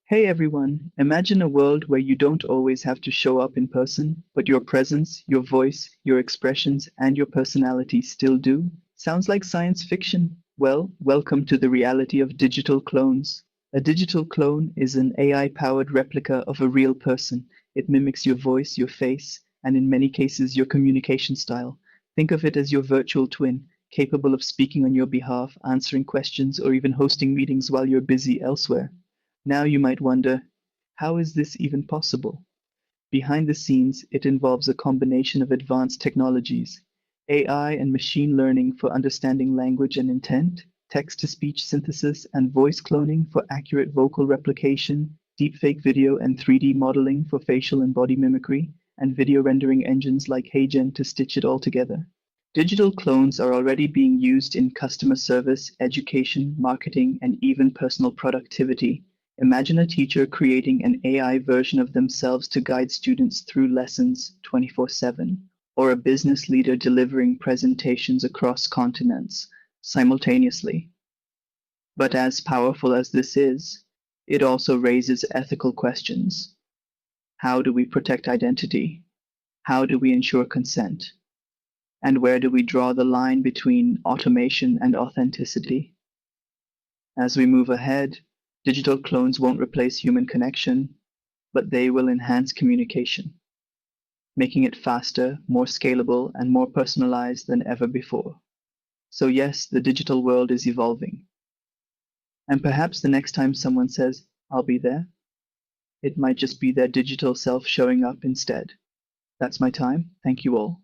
Hey everyone, imagine a world where you don't always have to show up in person, but your presence, your voice, your expressions, and your personality still do. Sounds like science fiction? Well, welcome to the reality of digital clones. A digital clone is an AI-powered replica of a real person. It mimics your voice, your face, and in many cases your communication style. Think of it as your virtual twin, capable of speaking on your behalf, answering questions, or even hosting meetings while you're busy elsewhere. Now you might wonder, how is this even possible? Behind the scenes, it involves a combination of advanced technologies, AI and machine learning for understanding language and intent, text-to-speech synthesis and voice cloning for accurate vocal replication, deepfake video and 3D modeling for facial and body mimicry, and video rendering engines like HeyGen to stitch it all together. Digital clones are already being used in customer service, education, marketing, and even personal productivity. Imagine a teacher creating an AI version of themselves to guide students through lessons 24/7, or a business leader delivering presentations across continents simultaneously. But as powerful as this is, it also raises ethical questions. How do we protect identity? How do we ensure consent? And where do we draw the line between automation and authenticity? As we move ahead, digital clones won't replace human connection, but they will enhance communication, making it faster, more scalable, and more personalized than ever before. So yes, the digital world is evolving. And perhaps the next time someone says, "I'll be there," it might just be their digital self showing up instead. That's my time. Thank you all.